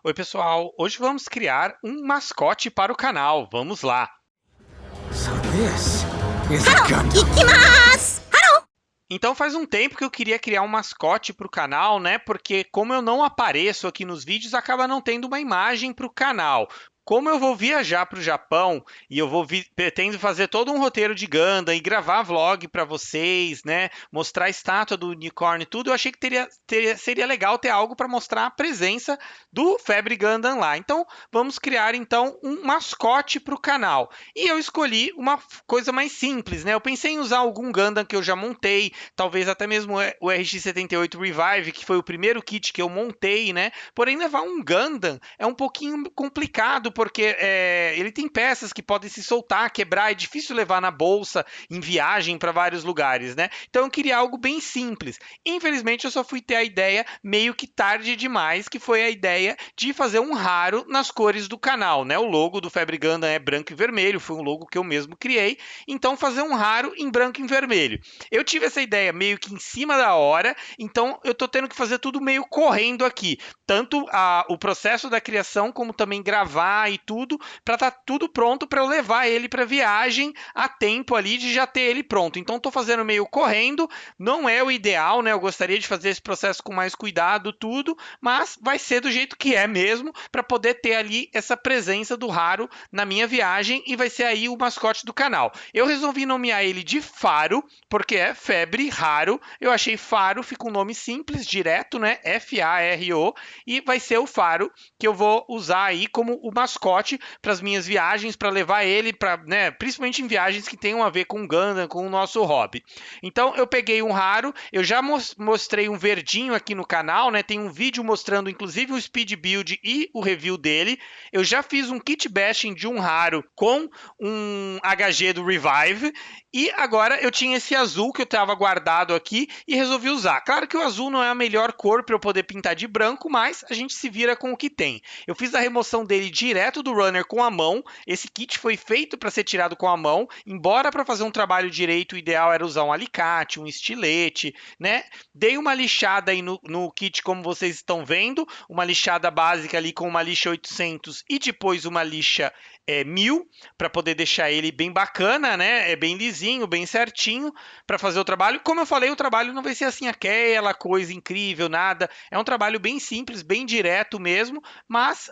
Oi, pessoal! Hoje vamos criar um mascote para o canal. Vamos lá! So this is a Gundam. Então faz um tempo que eu queria criar um mascote para o canal, né? Porque como eu não apareço aqui nos vídeos, acaba não tendo uma imagem para o canal. Como eu vou viajar para o Japão e eu pretendo fazer todo um roteiro de Gundam e gravar vlog para vocês, né? Mostrar a estátua do unicórnio e tudo, eu achei que seria legal ter algo para mostrar a presença do Febre Gundam lá. Então vamos criar então um mascote para o canal. E eu escolhi uma coisa mais simples, né? Eu pensei em usar algum Gundam que eu já montei, talvez até mesmo o RX-78 Revive, que foi o primeiro kit que eu montei, né? Porém, levar um Gundam é um pouquinho complicado, porque ele tem peças que podem se soltar, quebrar, é difícil levar na bolsa em viagem para vários lugares, né? Então eu queria algo bem simples. Infelizmente, eu só fui ter a ideia meio que tarde demais, que foi a ideia de fazer um raro nas cores do canal, né? O logo do Febre Gundam é branco e vermelho, foi um logo que eu mesmo criei, então fazer um raro em branco e vermelho. Eu tive essa ideia meio que em cima da hora, então eu tô tendo que fazer tudo meio correndo aqui, tanto o processo da criação como também gravar e tudo, para estar tudo pronto para eu levar ele para viagem a tempo ali de já ter ele pronto. Então tô fazendo meio correndo, não é o ideal, né? Eu gostaria de fazer esse processo com mais cuidado, tudo, mas vai ser do jeito que é mesmo, para poder ter ali essa presença do raro na minha viagem e vai ser aí o mascote do canal. Eu resolvi nomear ele de Faro, porque é febre raro. Eu achei Faro, fica um nome simples, direto, né? Faro, e vai ser o Faro que eu vou usar aí como o mascote para as minhas viagens, para levar ele para, né, principalmente em viagens que tenham a ver com Gundam, com o nosso hobby. Então eu peguei um raro, eu já mostrei um verdinho aqui no canal, né? Tem um vídeo mostrando inclusive o speed build e o review dele. Eu já fiz um kit bashing de um raro com um HG do Revive e agora eu tinha esse azul que eu estava guardado aqui e resolvi usar. Claro que o azul não é a melhor cor para eu poder pintar de branco, mas a gente se vira com o que tem. Eu fiz a remoção dele direto do runner com a mão. Esse kit foi feito para ser tirado com a mão, embora para fazer um trabalho direito o ideal era usar um alicate, um estilete, né? Dei uma lixada aí no kit como vocês estão vendo, uma lixada básica ali com uma lixa 800 e depois uma lixa 1000 para poder deixar ele bem bacana, né? É bem lisinho, bem certinho para fazer o trabalho. Como eu falei, o trabalho não vai ser assim aquela coisa incrível, nada. É um trabalho bem simples, bem direto mesmo, mas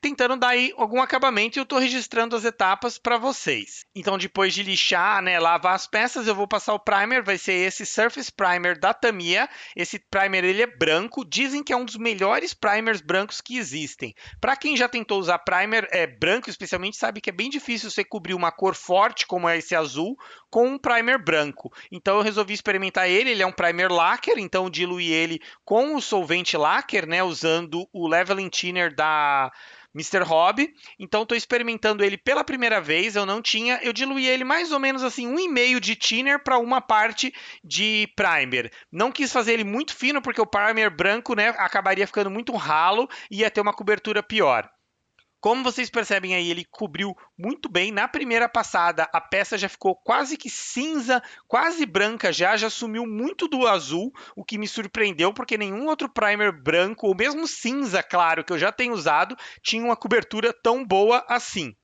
tentando dar aí algum acabamento e eu estou registrando as etapas para vocês. Então, depois de lixar, né, lavar as peças, eu vou passar o primer, vai ser esse Surface Primer da Tamiya. Esse primer ele é branco, dizem que é um dos melhores primers brancos que existem. Para quem já tentou usar primer branco, especialmente, sabe que é bem difícil você cobrir uma cor forte, como é esse azul, com um primer branco. Então eu resolvi experimentar ele é um primer lacquer, então diluí ele com o solvente lacquer, né, usando o Leveling Thinner da Mr. Hobby. Então estou experimentando ele pela primeira vez, eu diluí ele mais ou menos assim, 1,5 de thinner para uma parte de primer. Não quis fazer ele muito fino, porque o primer branco, né, acabaria ficando muito ralo e ia ter uma cobertura pior. Como vocês percebem aí, ele cobriu muito bem. Na primeira passada, a peça já ficou quase que cinza, quase branca já sumiu muito do azul, o que me surpreendeu, porque nenhum outro primer branco, ou mesmo cinza, claro, que eu já tenho usado, tinha uma cobertura tão boa assim.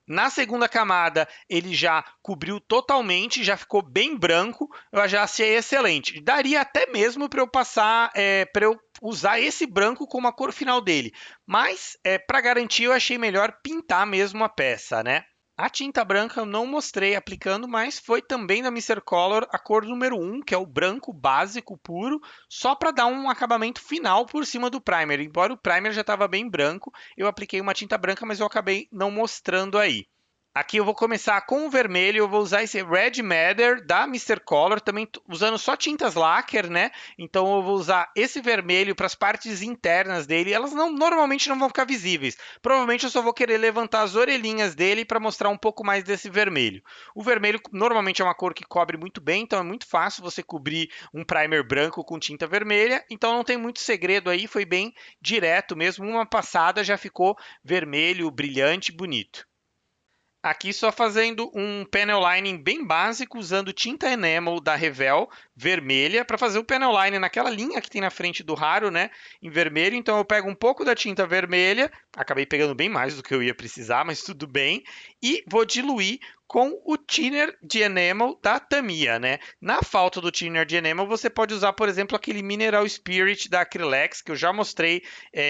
Na segunda camada, ele já cobriu totalmente, já ficou bem branco, eu já achei excelente. Daria até mesmo para eu passar, para eu usar esse branco como a cor final dele, mas para garantir eu achei melhor pintar mesmo a peça, né? A tinta branca eu não mostrei aplicando, mas foi também da Mr. Color a cor número 1, que é o branco básico puro, só para dar um acabamento final por cima do primer. Embora o primer já estava bem branco, eu apliquei uma tinta branca, mas eu acabei não mostrando aí. Aqui eu vou começar com o vermelho, eu vou usar esse Red Matter da Mr. Color, também usando só tintas lacquer, né? Então eu vou usar esse vermelho para as partes internas dele, elas normalmente não vão ficar visíveis. Provavelmente eu só vou querer levantar as orelhinhas dele para mostrar um pouco mais desse vermelho. O vermelho normalmente é uma cor que cobre muito bem, então é muito fácil você cobrir um primer branco com tinta vermelha, então não tem muito segredo aí, foi bem direto mesmo, uma passada já ficou vermelho, brilhante, bonito. Aqui só fazendo um panel lining bem básico, usando tinta enamel da Revell, vermelha, para fazer o panel lining naquela linha que tem na frente do raro, né, em vermelho. Então eu pego um pouco da tinta vermelha, acabei pegando bem mais do que eu ia precisar, mas tudo bem, e vou diluir com o thinner de enamel da Tamiya, né? Na falta do thinner de enamel, você pode usar, por exemplo, aquele Mineral Spirit da Acrylex, que eu já mostrei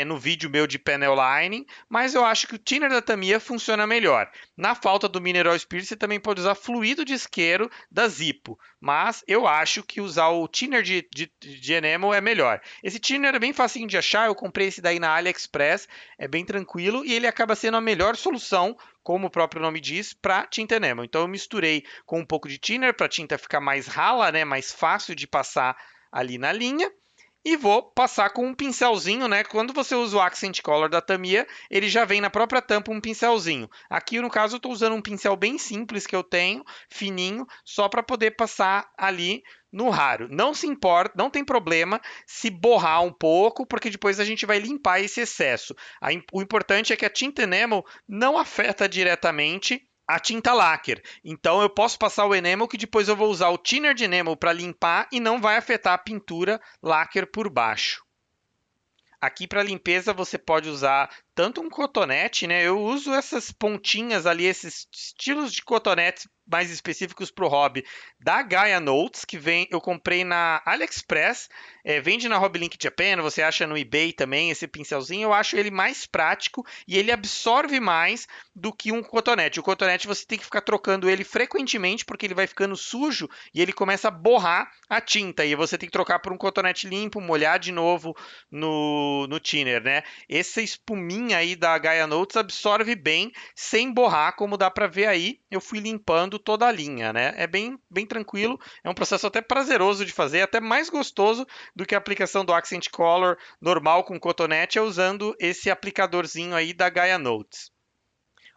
no vídeo meu de panel lining, mas eu acho que o thinner da Tamiya funciona melhor. Na falta do Mineral Spirit, você também pode usar fluido de isqueiro da Zippo, mas eu acho que usar o thinner de enamel é melhor. Esse thinner é bem facinho de achar, eu comprei esse daí na AliExpress, é bem tranquilo e ele acaba sendo a melhor solução, como o próprio nome diz, para tinta enamel. Então eu misturei com um pouco de thinner para a tinta ficar mais rala, né, mais fácil de passar ali na linha. E vou passar com um pincelzinho, né? Quando você usa o Accent Color da Tamiya, ele já vem na própria tampa um pincelzinho. Aqui, no caso, eu estou usando um pincel bem simples que eu tenho, fininho, só para poder passar ali no raro. Não se importa, não tem problema se borrar um pouco, porque depois a gente vai limpar esse excesso. O importante é que a tinta enamel não afeta diretamente a tinta lacquer. Então eu posso passar o enamel que depois eu vou usar o thinner de enamel para limpar e não vai afetar a pintura lacquer por baixo. Aqui para limpeza você pode usar tanto um cotonete, né? Eu uso essas pontinhas ali, esses estilos de cotonetes mais específicos para o hobby da Gaia Notes, que eu comprei na AliExpress, vende na Hobby Link Japan, você acha no eBay também esse pincelzinho. Eu acho ele mais prático e ele absorve mais do que um cotonete. O cotonete você tem que ficar trocando ele frequentemente porque ele vai ficando sujo e ele começa a borrar a tinta e você tem que trocar por um cotonete limpo, molhar de novo no thinner, né? Essa espuminha aí da Gaia Notes absorve bem sem borrar, como dá para ver aí. Eu fui limpando toda a linha, né? É bem tranquilo, é um processo até prazeroso de fazer, até mais gostoso do que a aplicação do Accent Color normal com cotonete, é usando esse aplicadorzinho aí da Gaia Notes.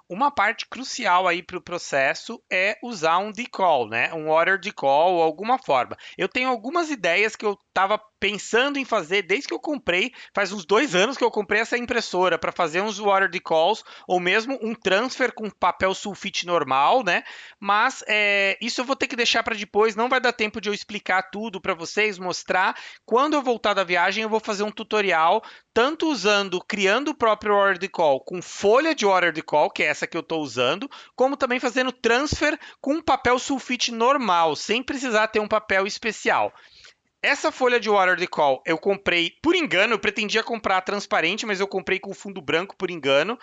Uma parte crucial aí para o processo é usar um decal, né? Um water decal ou alguma forma. Eu tenho algumas ideias que eu estava pensando em fazer desde que eu comprei, faz uns 2 anos que eu comprei essa impressora para fazer uns water decals ou mesmo um transfer com papel sulfite normal, né? Mas isso eu vou ter que deixar para depois, não vai dar tempo de eu explicar tudo para vocês, mostrar. Quando eu voltar da viagem, eu vou fazer um tutorial, tanto criando o próprio water decal com folha de water decal, que é essa que eu estou usando, como também fazendo transfer com papel sulfite normal, sem precisar ter um papel especial. Essa folha de water decal eu comprei por engano, eu pretendia comprar transparente, mas eu comprei com fundo branco por engano.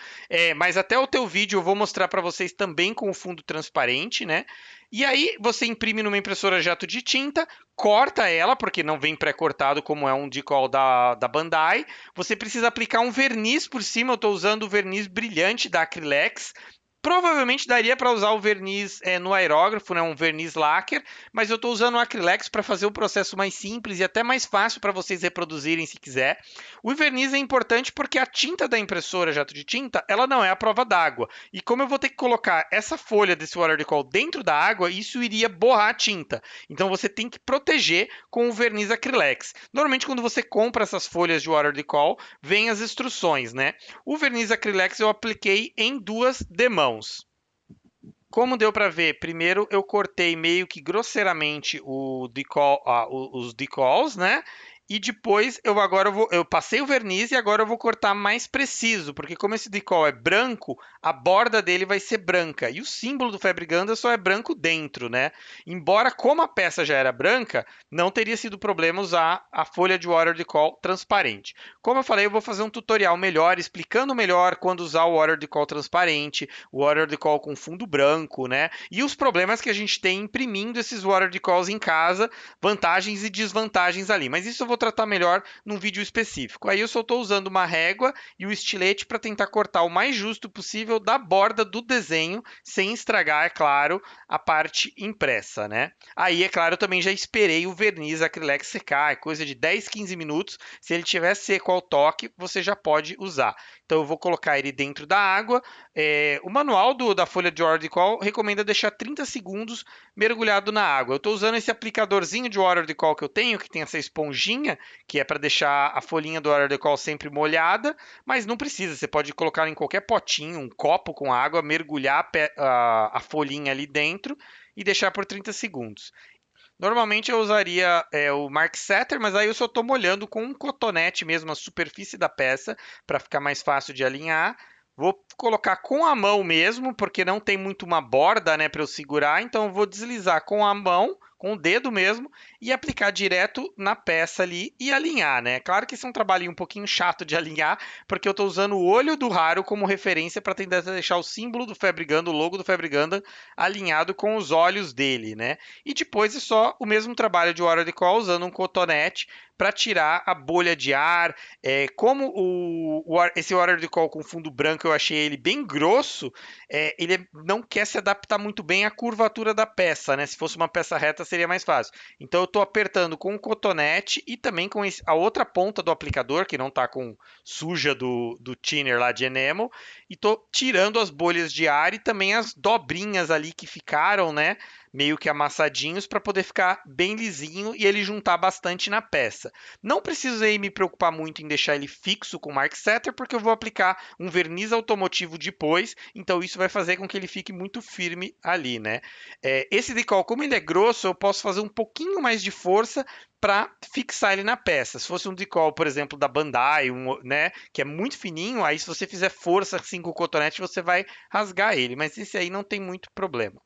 Mas até o teu vídeo eu vou mostrar para vocês também com o fundo transparente, né? E aí você imprime numa impressora jato de tinta, corta ela, porque não vem pré-cortado como é um decal da Bandai. Você precisa aplicar um verniz por cima, eu estou usando o verniz brilhante da Acrylex. Provavelmente daria para usar o verniz no aerógrafo, né, um verniz lacquer, mas eu estou usando o Acrylex para fazer o processo mais simples e até mais fácil para vocês reproduzirem se quiser. O verniz é importante porque a tinta da impressora jato de tinta, ela não é a prova d'água. E como eu vou ter que colocar essa folha desse water decal dentro da água, isso iria borrar a tinta. Então você tem que proteger com o verniz Acrylex. Normalmente quando você compra essas folhas de water decal, vem as instruções, né? O verniz Acrylex eu apliquei em 2 demãos. Como deu para ver, primeiro eu cortei meio que grosseiramente os decals, né? E depois eu passei o verniz e agora eu vou cortar mais preciso, porque como esse decal é branco, a borda dele vai ser branca. E o símbolo do Febriganda só é branco dentro, né? Embora como a peça já era branca, não teria sido problema usar a folha de water decal transparente. Como eu falei, eu vou fazer um tutorial melhor, explicando melhor quando usar o water decal transparente, o water decal com fundo branco, né? E os problemas que a gente tem imprimindo esses water decals em casa, vantagens e desvantagens ali. Mas isso eu vou tratar melhor num vídeo específico. Aí eu só estou usando uma régua e o estilete para tentar cortar o mais justo possível da borda do desenho, sem estragar, é claro, a parte impressa, né? Aí, é claro, eu também já esperei o verniz Acrylex secar, é coisa de 10, 15 minutos. Se ele tiver seco ao toque, você já pode usar. Então eu vou colocar ele dentro da água. O manual da folha de water decal recomenda deixar 30 segundos mergulhado na água. Eu estou usando esse aplicadorzinho de water decal que eu tenho, que tem essa esponjinha, folhinha, que é para deixar a folhinha do Water Decol sempre molhada, mas não precisa, você pode colocar em qualquer potinho, um copo com água, mergulhar a folhinha ali dentro e deixar por 30 segundos. Normalmente eu usaria o Mark Setter, mas aí eu só estou molhando com um cotonete mesmo, a superfície da peça, para ficar mais fácil de alinhar. Vou colocar com a mão mesmo, porque não tem muito uma borda, né, para eu segurar, então eu vou deslizar com a mão, com o dedo mesmo, e aplicar direto na peça ali e alinhar, né? Claro que esse é um trabalhinho um pouquinho chato de alinhar, porque eu estou usando o olho do Haru como referência para tentar deixar o símbolo do Febriganda, o logo do Febriganda, alinhado com os olhos dele, né? E depois é só o mesmo trabalho de Water Decol usando um cotonete para tirar a bolha de ar. Como esse Water Decol com fundo branco eu achei ele bem grosso, ele não quer se adaptar muito bem à curvatura da peça, né? Se fosse uma peça reta seria mais fácil. Então eu estou apertando com o cotonete e também com a outra ponta do aplicador, que não está com suja do thinner lá de enamel, e estou tirando as bolhas de ar e também as dobrinhas ali que ficaram, né? Meio que amassadinhos para poder ficar bem lisinho e ele juntar bastante na peça. Não precisei me preocupar muito em deixar ele fixo com Mark Setter, porque eu vou aplicar um verniz automotivo depois, então isso vai fazer com que ele fique muito firme ali, né? Esse decol, como ele é grosso, eu posso fazer um pouquinho mais de força para fixar ele na peça. Se fosse um decol, por exemplo, da Bandai, né, que é muito fininho, aí se você fizer força assim com o cotonete, você vai rasgar ele, mas esse aí não tem muito problema.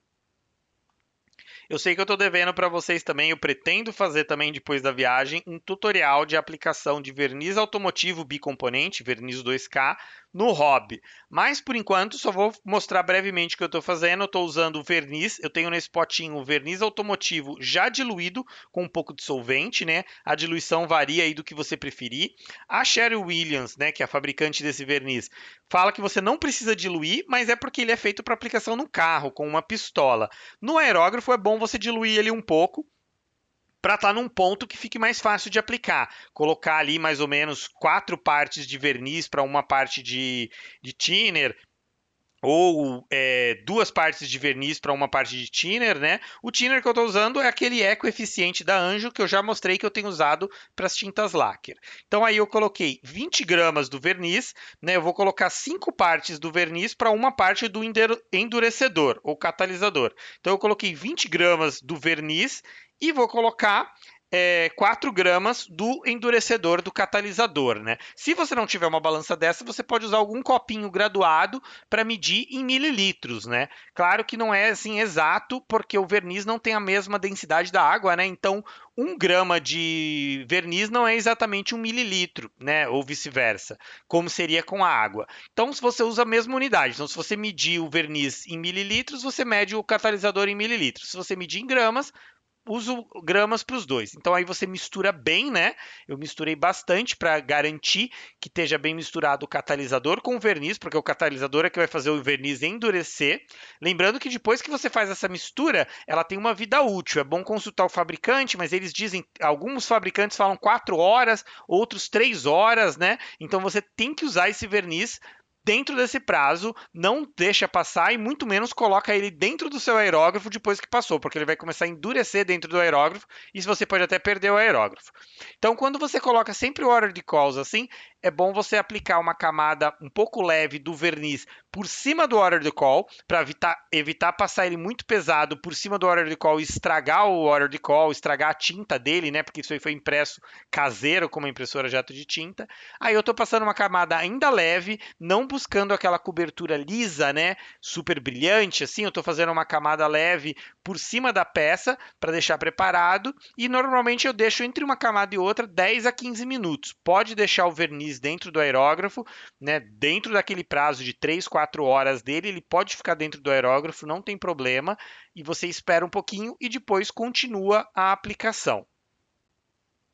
Eu sei que eu estou devendo para vocês também, eu pretendo fazer também depois da viagem um tutorial de aplicação de verniz automotivo bicomponente, verniz 2K, no hobby. Mas por enquanto só vou mostrar brevemente o que eu estou fazendo. Eu estou usando o verniz, eu tenho nesse potinho o verniz automotivo já diluído com um pouco de solvente, né? A diluição varia aí do que você preferir. A Sherwin Williams, né, que é a fabricante desse verniz, fala que você não precisa diluir, mas é porque ele é feito para aplicação no carro, com uma pistola. No aerógrafo é bom você diluir ele um pouco, para estar num ponto que fique mais fácil de aplicar. Colocar ali mais ou menos 4 partes de verniz para uma parte de thinner, ou 2 partes de verniz para uma parte de thinner, né? O thinner que eu estou usando é aquele eco eficiente da Anjo, que eu já mostrei que eu tenho usado para as tintas lacquer. Então aí eu coloquei 20 gramas do verniz, né? Eu vou colocar 5 partes do verniz para uma parte do endurecedor, ou catalisador. Então eu coloquei 20 gramas do verniz e vou colocar 4 gramas do endurecedor do catalisador, né? Se você não tiver uma balança dessa, você pode usar algum copinho graduado para medir em mililitros, né? Claro que não é assim exato, porque o verniz não tem a mesma densidade da água, né? Então, 1 grama de verniz não é exatamente 1 mililitro, né? Ou vice-versa, como seria com a água. Então, se você usa a mesma unidade, então se você medir o verniz em mililitros, você mede o catalisador em mililitros. Se você medir em gramas, uso gramas para os dois. Então aí você mistura bem, né? Eu misturei bastante para garantir que esteja bem misturado o catalisador com o verniz, porque o catalisador é que vai fazer o verniz endurecer. Lembrando que depois que você faz essa mistura, ela tem uma vida útil. É bom consultar o fabricante, mas eles dizem, alguns fabricantes falam 4 horas, outros 3 horas, né? Então você tem que usar esse verniz dentro desse prazo, não deixa passar e muito menos coloca ele dentro do seu aerógrafo depois que passou, porque ele vai começar a endurecer dentro do aerógrafo e você pode até perder o aerógrafo. Então, quando você coloca sempre o Water Decols assim, é bom você aplicar uma camada um pouco leve do verniz por cima do Water Decol, para evitar passar ele muito pesado por cima do Water Decol e estragar o Water Decol, estragar a tinta dele, né? Porque isso aí foi impresso caseiro com uma impressora jato de tinta. Aí eu estou passando uma camada ainda leve, não buscando aquela cobertura lisa, né? Super brilhante, assim. Eu estou fazendo uma camada leve por cima da peça para deixar preparado. E normalmente eu deixo entre uma camada e outra 10 a 15 minutos. Pode deixar o verniz dentro do aerógrafo, né? Dentro daquele prazo de 3, 4 horas dele, ele pode ficar dentro do aerógrafo, não tem problema. E você espera um pouquinho e depois continua a aplicação.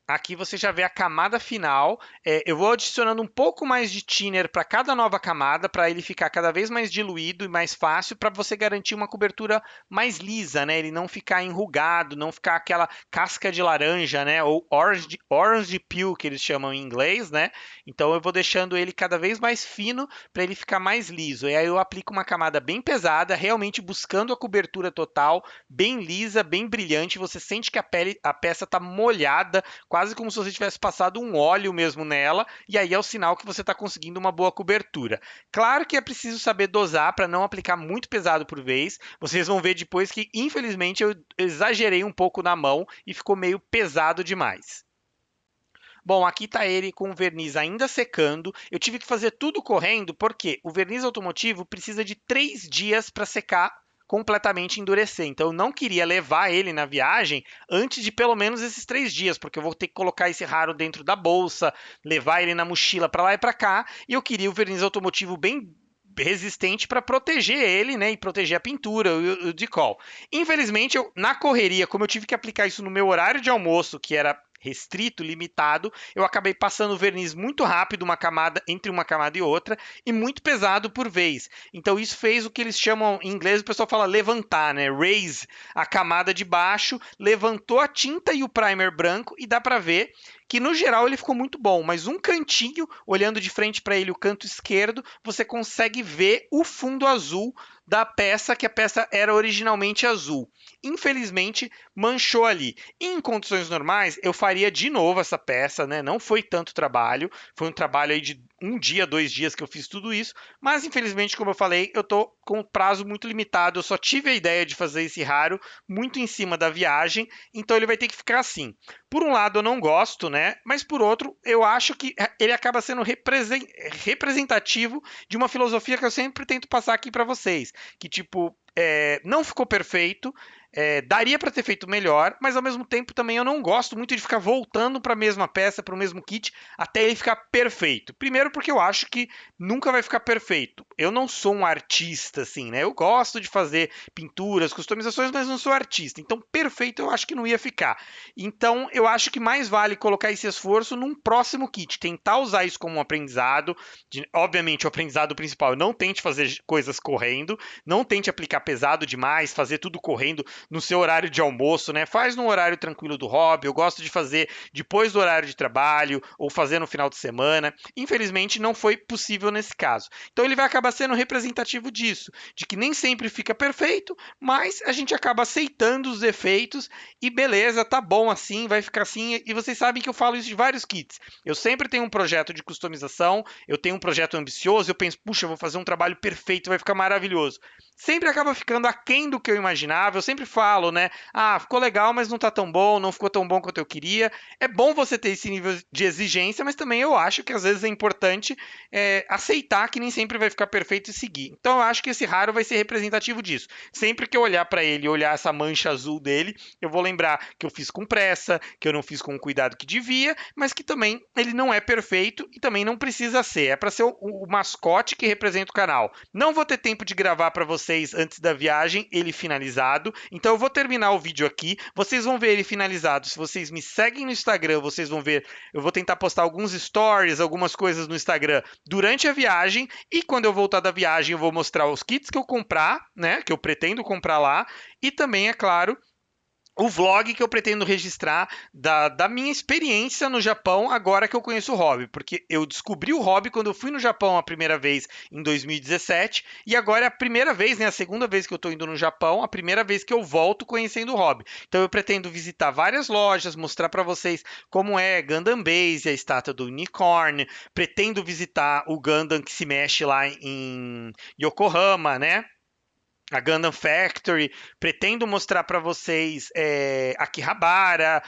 Aqui você já vê a camada final. Eu vou adicionando um pouco mais de thinner para cada nova camada, para ele ficar cada vez mais diluído e mais fácil, para você garantir uma cobertura mais lisa, né? Ele não ficar enrugado, não ficar aquela casca de laranja, né? Ou orange peel, que eles chamam em inglês, né? Então eu vou deixando ele cada vez mais fino para ele ficar mais liso. E aí eu aplico uma camada bem pesada, realmente buscando a cobertura total, bem lisa, bem brilhante. Você sente que a peça está molhada, quase como se você tivesse passado um óleo mesmo nela, e aí é o sinal que você está conseguindo uma boa cobertura. Claro que é preciso saber dosar para não aplicar muito pesado por vez. Vocês vão ver depois que, infelizmente, eu exagerei um pouco na mão e ficou meio pesado demais. Bom, aqui está ele com o verniz ainda secando. Eu tive que fazer tudo correndo porque o verniz automotivo precisa de 3 dias para secar completamente, endurecer. Então eu não queria levar ele na viagem antes de pelo menos esses 3 dias, porque eu vou ter que colocar esse raro dentro da bolsa, levar ele na mochila para lá e para cá, e eu queria o verniz automotivo bem resistente para proteger ele, né, e proteger a pintura, o decal. Infelizmente, na correria, como eu tive que aplicar isso no meu horário de almoço, que era restrito, limitado, eu acabei passando verniz muito rápido entre uma camada e outra e muito pesado por vez. Então isso fez o que eles chamam em inglês, o pessoal fala levantar, né? Raise a camada de baixo, levantou a tinta e o primer branco e dá para ver que no geral ele ficou muito bom, mas um cantinho, olhando de frente para ele, o canto esquerdo, você consegue ver o fundo azul da peça, que a peça era originalmente azul. Infelizmente, manchou ali. Em condições normais, eu faria de novo essa peça, né? Não foi tanto trabalho, foi um trabalho aí de 1 dia, 2 dias que eu fiz tudo isso, mas infelizmente, como eu falei, eu tô com um prazo muito limitado, eu só tive a ideia de fazer esse raro muito em cima da viagem, então ele vai ter que ficar assim. Por um lado, eu não gosto, né? Mas por outro, eu acho que ele acaba sendo representativo de uma filosofia que eu sempre tento passar aqui para vocês, que tipo, não ficou perfeito, daria para ter feito melhor, mas ao mesmo tempo também eu não gosto muito de ficar voltando para a mesma peça, para o mesmo kit, até ele ficar perfeito. Primeiro porque eu acho que nunca vai ficar perfeito. Eu não sou um artista, assim, né? Eu gosto de fazer pinturas, customizações, mas não sou artista. Então, perfeito eu acho que não ia ficar. Então, eu acho que mais vale colocar esse esforço num próximo kit, tentar usar isso como um aprendizado. Obviamente, o aprendizado principal, não tente fazer coisas correndo, não tente aplicar pesado demais, fazer tudo correndo no seu horário de almoço, né? Faz no horário tranquilo do hobby. Eu gosto de fazer depois do horário de trabalho ou fazer no final de semana. Infelizmente, não foi possível nesse caso. Então, ele vai acabar sendo representativo disso, de que nem sempre fica perfeito, mas a gente acaba aceitando os defeitos e beleza, tá bom assim, vai ficar assim. E vocês sabem que eu falo isso de vários kits. Eu sempre tenho um projeto de customização, eu tenho um projeto ambicioso, eu penso, puxa, eu vou fazer um trabalho perfeito, vai ficar maravilhoso. Sempre acaba ficando aquém do que eu imaginava. Eu sempre falo, né? Ah, ficou legal, mas não tá tão bom, não ficou tão bom quanto eu queria. É bom você ter esse nível de exigência, mas também eu acho que às vezes é importante aceitar que nem sempre vai ficar perfeito e seguir. Então eu acho que esse raro vai ser representativo disso. Sempre que eu olhar para ele, olhar essa mancha azul dele, eu vou lembrar que eu fiz com pressa, que eu não fiz com o cuidado que devia, mas que também ele não é perfeito e também não precisa ser. É para ser o mascote que representa o canal. Não vou ter tempo de gravar para vocês antes da viagem ele finalizado, então eu vou terminar o vídeo aqui, vocês vão ver ele finalizado. Se vocês me seguem no Instagram, vocês vão ver, eu vou tentar postar alguns stories, algumas coisas no Instagram durante a viagem, e quando eu voltar da viagem eu vou mostrar os kits que eu comprar, né, que eu pretendo comprar lá, e também, é claro, o vlog que eu pretendo registrar da minha experiência no Japão agora que eu conheço o hobby, porque eu descobri o hobby quando eu fui no Japão a primeira vez em 2017 e agora é a primeira vez, né, a segunda vez que eu estou indo no Japão, a primeira vez que eu volto conhecendo o hobby. Então eu pretendo visitar várias lojas, mostrar para vocês como é Gundam Base, a estátua do Unicorn, pretendo visitar o Gundam que se mexe lá em Yokohama, né? A Gundam Factory, pretendo mostrar para vocês Akihabara,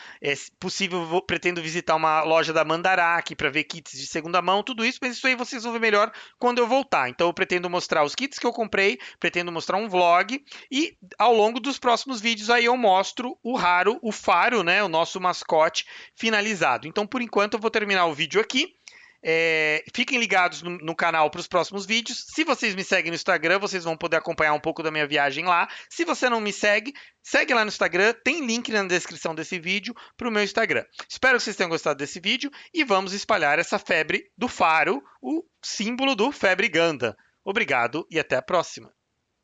possível pretendo visitar uma loja da Mandarake para ver kits de segunda mão, tudo isso, mas isso aí vocês vão ver melhor quando eu voltar. Então eu pretendo mostrar os kits que eu comprei, pretendo mostrar um vlog e ao longo dos próximos vídeos aí eu mostro o raro, o Faro, né, o nosso mascote finalizado. Então por enquanto eu vou terminar o vídeo aqui. Fiquem ligados no canal para os próximos vídeos. Se vocês me seguem no Instagram, vocês vão poder acompanhar um pouco da minha viagem lá. Se você não me segue, segue lá no Instagram. Tem link na descrição desse vídeo para o meu Instagram. Espero que vocês tenham gostado desse vídeo e vamos espalhar essa febre do Faro, o símbolo do Febre Gundam. Obrigado e até a próxima.